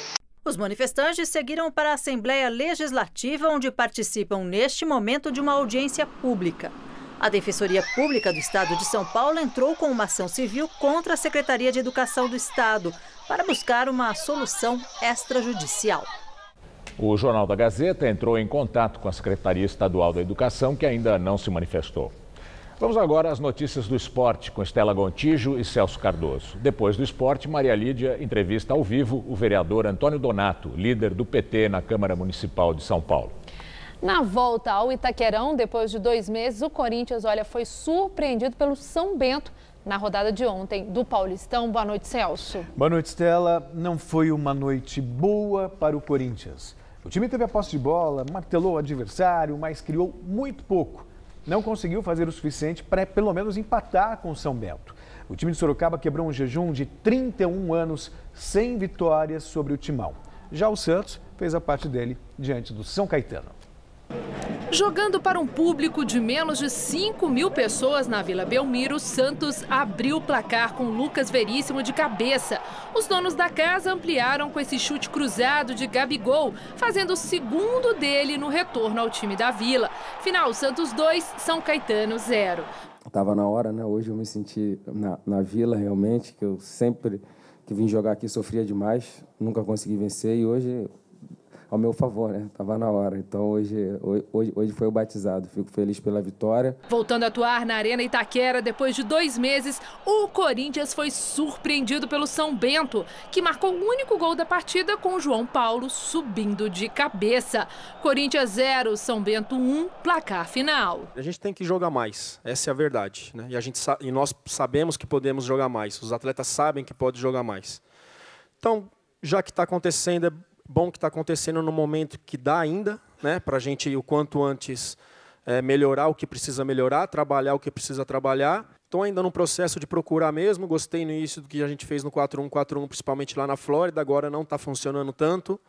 Os manifestantes seguiram para a Assembleia Legislativa, onde participam neste momento de uma audiência pública. A Defensoria Pública do Estado de São Paulo entrou com uma ação civil contra a Secretaria de Educação do Estado para buscar uma solução extrajudicial. O Jornal da Gazeta entrou em contato com a Secretaria Estadual da Educação, que ainda não se manifestou. Vamos agora às notícias do esporte com Estela Gontijo e Celso Cardoso. Depois do esporte, Maria Lídia entrevista ao vivo o vereador Antônio Donato, líder do PT na Câmara Municipal de São Paulo. Na volta ao Itaquerão, depois de 2 meses, o Corinthians, foi surpreendido pelo São Bento na rodada de ontem do Paulistão. Boa noite, Celso. Boa noite, Estela. Não foi uma noite boa para o Corinthians. O time teve a posse de bola, martelou o adversário, mas criou muito pouco. Não conseguiu fazer o suficiente para, pelo menos, empatar com o São Bento. O time de Sorocaba quebrou um jejum de 31 anos sem vitórias sobre o Timão. Já o Santos fez a parte dele diante do São Caetano. Jogando para um público de menos de 5.000 pessoas na Vila Belmiro, Santos abriu o placar com Lucas Veríssimo de cabeça. Os donos da casa ampliaram com esse chute cruzado de Gabigol, fazendo o segundo dele no retorno ao time da Vila. Final, Santos 2, São Caetano 0. Estava na hora, né? Hoje eu me senti na Vila, realmente, que eu sempre que vim jogar aqui sofria demais, nunca consegui vencer e hoje ao meu favor, né? Tava na hora. Então hoje foi o batizado. Fico feliz pela vitória. Voltando a atuar na Arena Itaquera, depois de 2 meses, o Corinthians foi surpreendido pelo São Bento, que marcou o único gol da partida com o João Paulo subindo de cabeça. Corinthians 0, São Bento 1, placar final. A gente tem que jogar mais, essa é a verdade, né? E nós sabemos que podemos jogar mais, os atletas sabem que podem jogar mais. Então, já que está acontecendo, é bom que está acontecendo no momento que dá ainda, né? Para a gente, o quanto antes, melhorar o que precisa melhorar, trabalhar o que precisa trabalhar. Estou ainda no processo de procurar mesmo, gostei no início do que a gente fez no 4-1-4-1, principalmente lá na Flórida, agora não está funcionando tanto.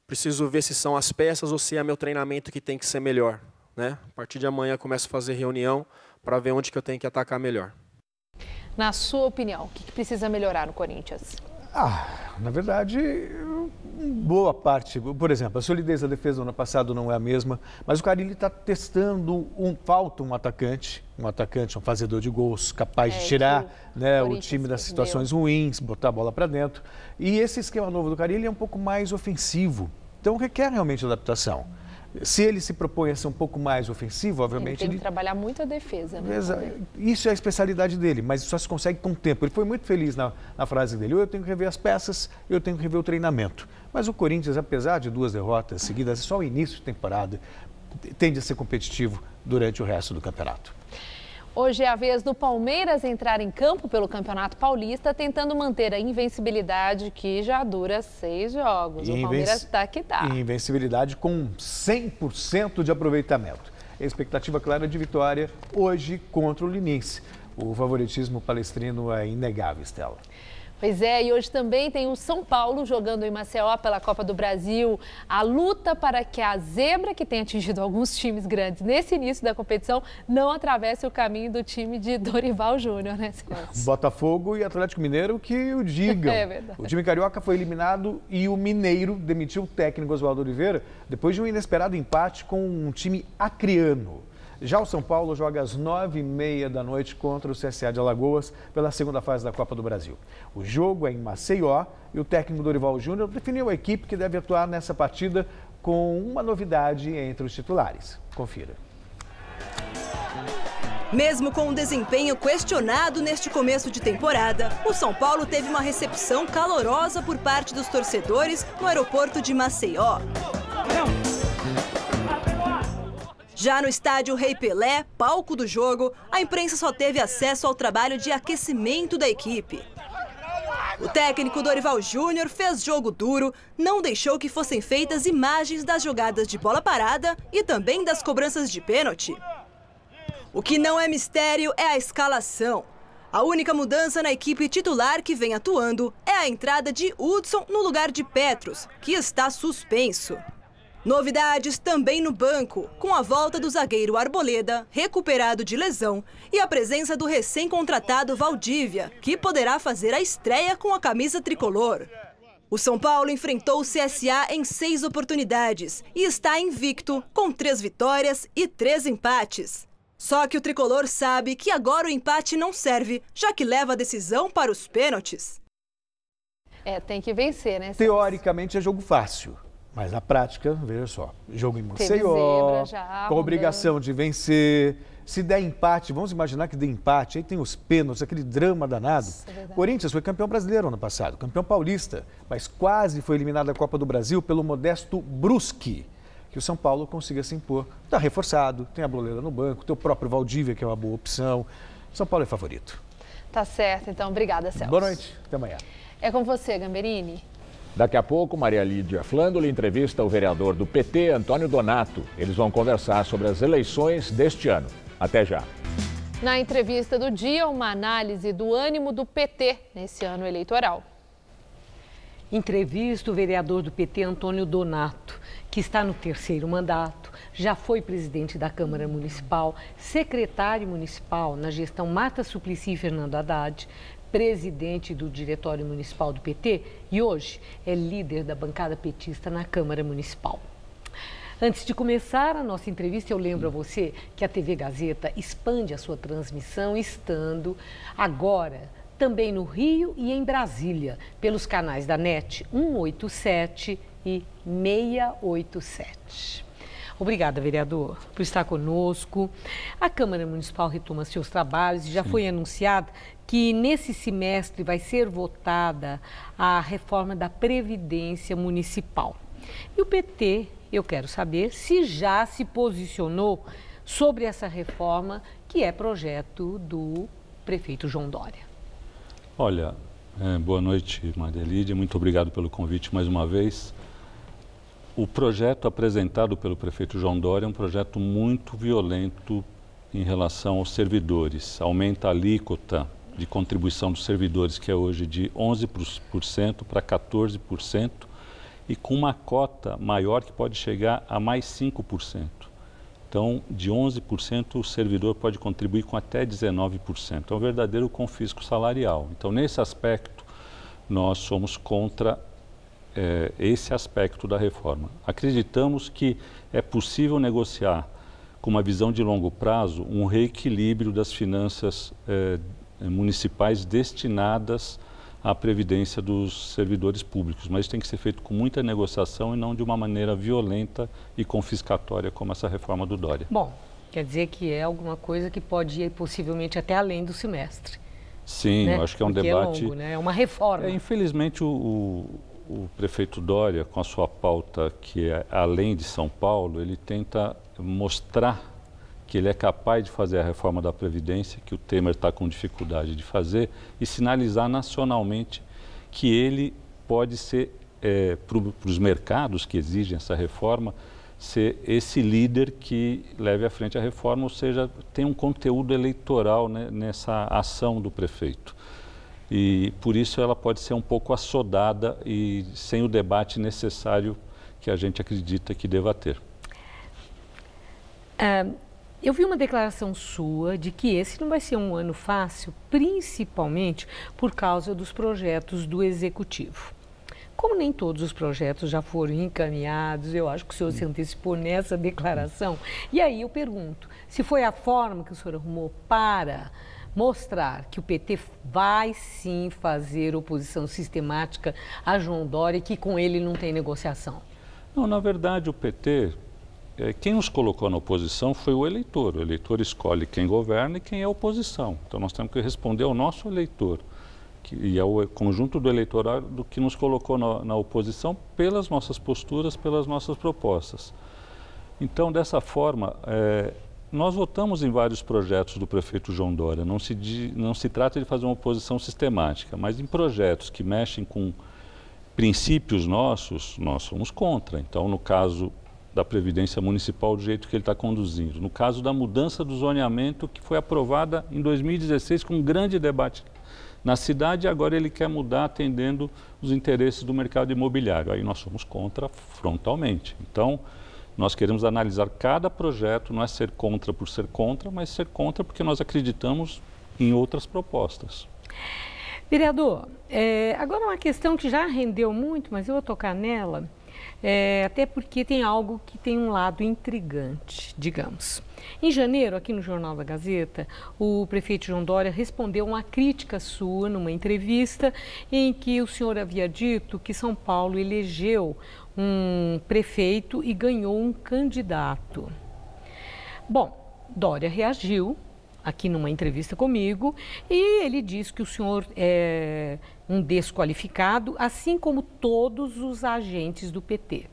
Preciso ver se são as peças ou se é meu treinamento que tem que ser melhor, né? A partir de amanhã começo a fazer reunião para ver onde que eu tenho que atacar melhor. Na sua opinião, o que precisa melhorar no Corinthians? Na verdade, boa parte. Por exemplo, a solidez da defesa do ano passado não é a mesma, mas o Carille está testando, falta um atacante, um fazedor de gols, capaz de tirar, né, o time das situações ruins, botar a bola para dentro. E esse esquema novo do Carille é um pouco mais ofensivo, então requer realmente adaptação. Se ele se propõe a ser um pouco mais ofensivo, obviamente... Ele tem que trabalhar muito a defesa, né? Isso é a especialidade dele, mas só se consegue com o tempo. Ele foi muito feliz na frase dele. Eu tenho que rever as peças, eu tenho que rever o treinamento. Mas o Corinthians, apesar de 2 derrotas seguidas, é só o início de temporada, tende a ser competitivo durante o resto do campeonato. Hoje é a vez do Palmeiras entrar em campo pelo Campeonato Paulista, tentando manter a invencibilidade que já dura 6 jogos. O Palmeiras está que está. Invencibilidade com 100% de aproveitamento. A expectativa clara de vitória hoje contra o Linense. O favoritismo palestrino é inegável, Estela. Pois é, e hoje também tem o São Paulo jogando em Maceió pela Copa do Brasil. A luta para que a zebra, que tem atingido alguns times grandes nesse início da competição, não atravesse o caminho do time de Dorival Júnior, né, Celso? Botafogo e Atlético Mineiro que o digam. É verdade. O time carioca foi eliminado e o Mineiro demitiu o técnico Oswaldo Oliveira depois de um inesperado empate com um time acreano. Já o São Paulo joga às 9h30 da noite contra o CSA de Alagoas pela segunda fase da Copa do Brasil. O jogo é em Maceió e o técnico Dorival Júnior definiu a equipe que deve atuar nessa partida com uma novidade entre os titulares. Confira. Mesmo com um desempenho questionado neste começo de temporada, o São Paulo teve uma recepção calorosa por parte dos torcedores no aeroporto de Maceió. Já no estádio Rei Pelé, palco do jogo, a imprensa só teve acesso ao trabalho de aquecimento da equipe. O técnico Dorival Júnior fez jogo duro, não deixou que fossem feitas imagens das jogadas de bola parada e também das cobranças de pênalti. O que não é mistério é a escalação. A única mudança na equipe titular que vem atuando é a entrada de Hudson no lugar de Petros, que está suspenso. Novidades também no banco, com a volta do zagueiro Arboleda, recuperado de lesão, e a presença do recém-contratado Valdívia, que poderá fazer a estreia com a camisa tricolor. O São Paulo enfrentou o CSA em 6 oportunidades e está invicto, com 3 vitórias e 3 empates. Só que o tricolor sabe que agora o empate não serve, já que leva a decisão para os pênaltis. Tem que vencer, né? Teoricamente é jogo fácil. Mas na prática, veja só, jogo em Maceió, com a obrigação de vencer. Se der empate, vamos imaginar que dê empate, aí tem os pênaltis, aquele drama danado. Corinthians foi campeão brasileiro ano passado, campeão paulista, mas quase foi eliminado da Copa do Brasil pelo modesto Brusque. Que o São Paulo consiga se impor. Está reforçado, tem a Arboleda no banco, tem o próprio Valdívia, que é uma boa opção. São Paulo é favorito. Tá certo, então obrigada, Celso. Boa noite, até amanhã. É com você, Gamberini. Daqui a pouco, Maria Lídia Flândoli entrevista o vereador do PT, Antônio Donato. Eles vão conversar sobre as eleições deste ano. Até já. Na entrevista do dia, uma análise do ânimo do PT nesse ano eleitoral. Entrevista o vereador do PT, Antônio Donato, que está no 3º mandato, já foi presidente da Câmara Municipal, secretário municipal na gestão Marta Suplicy e Fernando Haddad, presidente do Diretório Municipal do PT e hoje é líder da bancada petista na Câmara Municipal. Antes de começar a nossa entrevista, eu lembro a você que a TV Gazeta expande a sua transmissão estando agora também no Rio e em Brasília, pelos canais da NET 187 e 687. Obrigada, vereador, por estar conosco. A Câmara Municipal retoma seus trabalhos e já foi anunciado que nesse semestre vai ser votada a reforma da Previdência Municipal. E o PT, eu quero saber se já se posicionou sobre essa reforma, que é projeto do prefeito João Dória. Olha, boa noite, Maria Lídia, muito obrigado pelo convite mais uma vez. O projeto apresentado pelo prefeito João Dória é um projeto muito violento em relação aos servidores. Aumenta a alíquota de contribuição dos servidores, que é hoje de 11% para 14%, e com uma cota maior que pode chegar a mais 5%. Então, de 11%, o servidor pode contribuir com até 19%. É um verdadeiro confisco salarial. Então, nesse aspecto, nós somos contra esse aspecto da reforma. Acreditamos que é possível negociar, com uma visão de longo prazo, um reequilíbrio das finanças municipais destinadas à previdência dos servidores públicos, mas isso tem que ser feito com muita negociação e não de uma maneira violenta e confiscatória como essa reforma do Dória. Bom, quer dizer que é alguma coisa que pode ir possivelmente até além do semestre. Sim, né? Eu acho que é um debate... É longo, né? É uma reforma. Infelizmente, o prefeito Dória, com a sua pauta que é além de São Paulo, ele tenta mostrar que ele é capaz de fazer a reforma da Previdência, que o Temer está com dificuldade de fazer, e sinalizar nacionalmente que ele pode ser, para os mercados que exigem essa reforma, ser esse líder que leve à frente a reforma, ou seja, tem um conteúdo eleitoral, né, nessa ação do prefeito. E por isso ela pode ser um pouco assodada e sem o debate necessário que a gente acredita que deva ter. Eu vi uma declaração sua de que esse não vai ser um ano fácil, principalmente por causa dos projetos do Executivo. Como nem todos os projetos já foram encaminhados, eu acho que o senhor se antecipou nessa declaração. E aí eu pergunto, se foi a forma que o senhor arrumou para mostrar que o PT vai sim fazer oposição sistemática a João Dória e que com ele não tem negociação? Não, na verdade o PT, quem nos colocou na oposição foi o eleitor. O eleitor escolhe quem governa e quem é oposição. Então nós temos que responder ao nosso eleitor, e ao conjunto do eleitorado que nos colocou na oposição pelas nossas posturas, pelas nossas propostas. Então, dessa forma, nós votamos em vários projetos do prefeito João Dória. Não se trata de fazer uma oposição sistemática, mas em projetos que mexem com princípios nossos, nós somos contra. Então, no caso da Previdência Municipal, do jeito que ele está conduzindo. No caso da mudança do zoneamento, que foi aprovada em 2016 com um grande debate na cidade, agora ele quer mudar atendendo os interesses do mercado imobiliário. Aí nós somos contra frontalmente. Então, nós queremos analisar cada projeto, não é ser contra por ser contra, mas ser contra porque nós acreditamos em outras propostas. Vereador, agora uma questão que já rendeu muito, mas eu vou tocar nela, até porque tem algo que tem um lado intrigante, digamos. Em janeiro, aqui no Jornal da Gazeta, o prefeito João Dória respondeu uma crítica sua numa entrevista em que o senhor havia dito que São Paulo elegeu um prefeito e ganhou um candidato. Bom, Dória reagiu aqui numa entrevista comigo e ele disse que o senhor é um desqualificado, assim como todos os agentes do PT.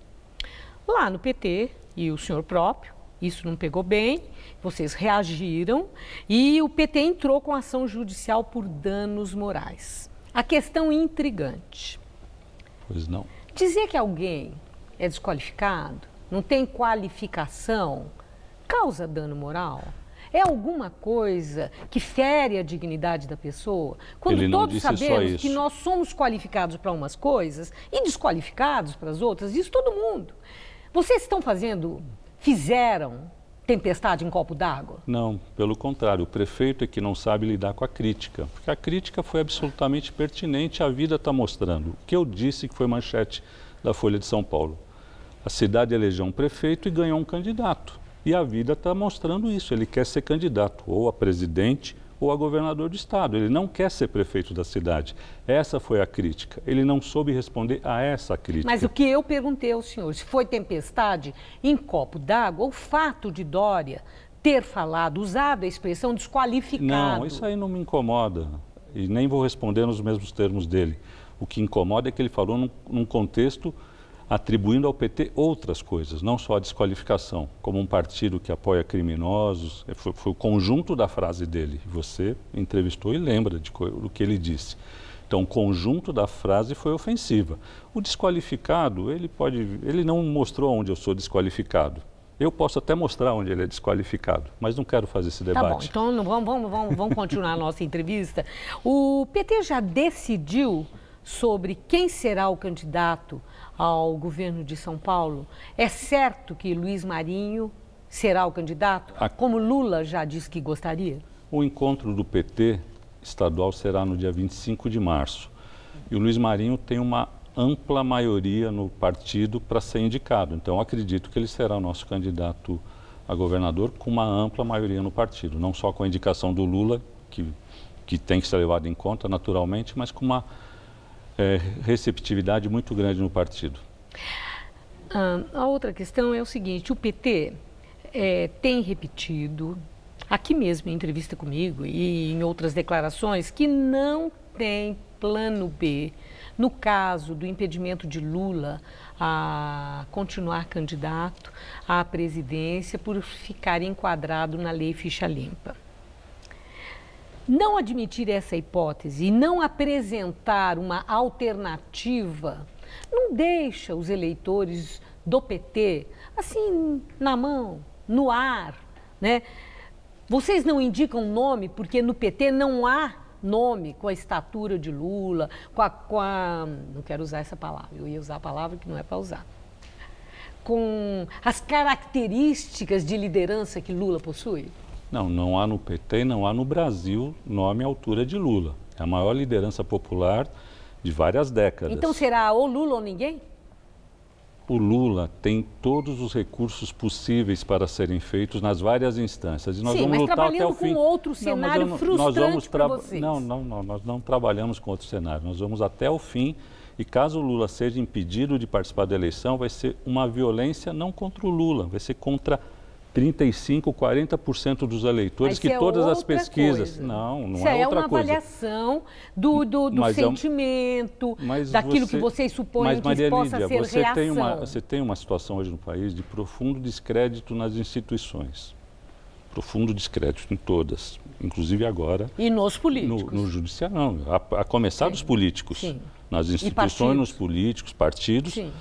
Lá no PT, e o senhor próprio, isso não pegou bem, vocês reagiram e o PT entrou com ação judicial por danos morais. A questão intrigante. Pois não. Dizer que alguém é desqualificado, não tem qualificação, causa dano moral? É alguma coisa que fere a dignidade da pessoa? Quando todos sabemos que nós somos qualificados para umas coisas e desqualificados para as outras, isso todo mundo. Vocês fizeram tempestade em copo d'água? Não, pelo contrário, o prefeito é que não sabe lidar com a crítica, porque a crítica foi absolutamente pertinente, a vida está mostrando. O que eu disse que foi manchete da Folha de São Paulo. A cidade elegeu um prefeito e ganhou um candidato. E a vida está mostrando isso, ele quer ser candidato ou a presidente ou a governador do estado. Ele não quer ser prefeito da cidade. Essa foi a crítica. Ele não soube responder a essa crítica. Mas o que eu perguntei ao senhor, se foi tempestade em copo d'água, o fato de Dória ter falado, usado a expressão desqualificado. Não, isso aí não me incomoda. E nem vou responder nos mesmos termos dele. O que incomoda é que ele falou num contexto atribuindo ao PT outras coisas, não só a desqualificação, como um partido que apoia criminosos. Foi o conjunto da frase dele. Você entrevistou e lembra do que ele disse. Então, o conjunto da frase foi ofensiva. O desqualificado, ele não mostrou onde eu sou desqualificado. Eu posso até mostrar onde ele é desqualificado, mas não quero fazer esse debate. Tá bom, então vamos continuar a nossa entrevista. O PT já decidiu sobre quem será o candidato ao governo de São Paulo? É certo que Luiz Marinho será o candidato, como Lula já disse que gostaria? O encontro do PT estadual será no dia 25 de março. E o Luiz Marinho tem uma ampla maioria no partido para ser indicado. Então, acredito que ele será o nosso candidato a governador com uma ampla maioria no partido. Não só com a indicação do Lula, que tem que ser levado em conta naturalmente, mas com uma receptividade muito grande no partido. A outra questão é o seguinte, o PT tem repetido, aqui mesmo em entrevista comigo e em outras declarações, que não tem plano B no caso do impedimento de Lula a continuar candidato à presidência por ficar enquadrado na lei ficha limpa. Não admitir essa hipótese e não apresentar uma alternativa não deixa os eleitores do PT assim na mão, no ar, né? Vocês não indicam nome porque no PT não há nome com a estatura de Lula, não quero usar essa palavra, eu ia usar a palavra que não é para usar, com as características de liderança que Lula possui? Não há no PT, não há no Brasil nome à altura de Lula. É a maior liderança popular de várias décadas. Então será ou Lula ou ninguém? O Lula tem todos os recursos possíveis para serem feitos nas várias instâncias. E nós vamos lutar até o fim. Com outro cenário frustrante para vocês. Não, nós não trabalhamos com outro cenário. Nós vamos até o fim e caso o Lula seja impedido de participar da eleição, vai ser uma violência não contra o Lula, vai ser contra 35%, 40% dos eleitores, que todas as pesquisas... Coisa. Não é outra coisa. Isso é uma avaliação do sentimento, daquilo que vocês supõem que possa ser reação. Você tem uma situação hoje no país de profundo descrédito nas instituições. Profundo descrédito em todas, inclusive agora... E nos políticos. No judiciário, não. A começar dos políticos. Sim. Nas instituições, nos políticos, partidos. Sim.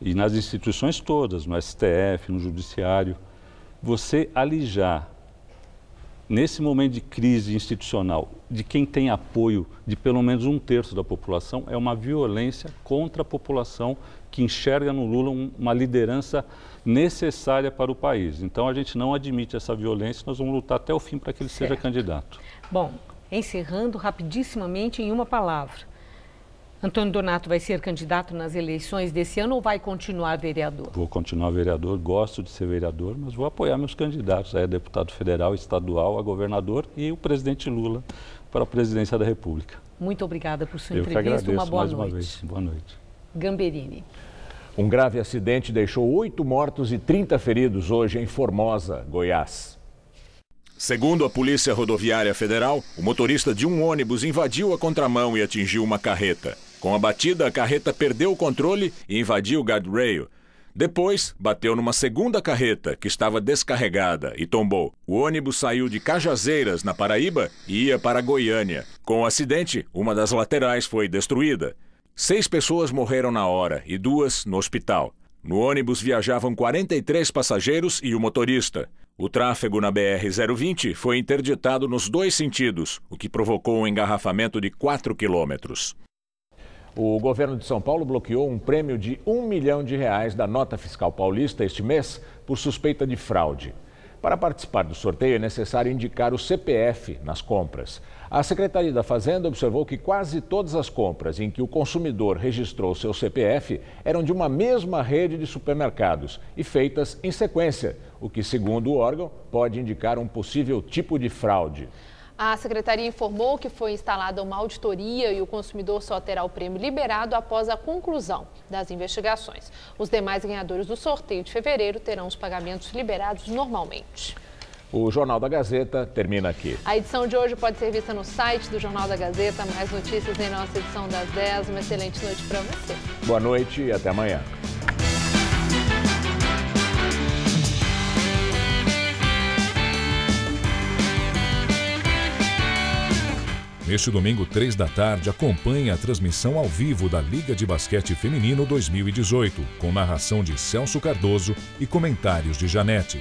E nas instituições todas, no STF, no judiciário. Você alijar, nesse momento de crise institucional, de quem tem apoio de pelo menos 1/3 da população, é uma violência contra a população que enxerga no Lula uma liderança necessária para o país. Então, a gente não admite essa violência, nós vamos lutar até o fim para que ele seja candidato. Bom, encerrando rapidissimamente em uma palavra. Antônio Donato vai ser candidato nas eleições desse ano ou vai continuar vereador? Vou continuar vereador, gosto de ser vereador, mas vou apoiar meus candidatos, a deputado federal, estadual, a governador e o presidente Lula para a presidência da República. Muito obrigada por sua entrevista, Eu que agradeço, uma boa mais noite. Uma vez. Boa noite. Gamberini. Um grave acidente deixou 8 mortos e 30 feridos hoje em Formosa, Goiás. Segundo a Polícia Rodoviária Federal, o motorista de um ônibus invadiu a contramão e atingiu uma carreta. Com a batida, a carreta perdeu o controle e invadiu o guardrail. Depois, bateu numa segunda carreta, que estava descarregada, e tombou. O ônibus saiu de Cajazeiras, na Paraíba, e ia para Goiânia. Com o acidente, uma das laterais foi destruída. 6 pessoas morreram na hora e 2 no hospital. No ônibus viajavam 43 passageiros e o motorista. O tráfego na BR-020 foi interditado nos 2 sentidos, o que provocou um engarrafamento de 4 quilômetros. O governo de São Paulo bloqueou um prêmio de R$1 milhão da nota fiscal paulista este mês por suspeita de fraude. Para participar do sorteio é necessário indicar o CPF nas compras. A Secretaria da Fazenda observou que quase todas as compras em que o consumidor registrou seu CPF eram de uma mesma rede de supermercados e feitas em sequência, o que, segundo o órgão, pode indicar um possível tipo de fraude. A secretaria informou que foi instalada uma auditoria e o consumidor só terá o prêmio liberado após a conclusão das investigações. Os demais ganhadores do sorteio de fevereiro terão os pagamentos liberados normalmente. O Jornal da Gazeta termina aqui. A edição de hoje pode ser vista no site do Jornal da Gazeta. Mais notícias em nossa edição das 10. Uma excelente noite para você. Boa noite e até amanhã. Neste domingo, 3 da tarde, acompanhe a transmissão ao vivo da Liga de Basquete Feminino 2018, com narração de Celso Cardoso e comentários de Janete.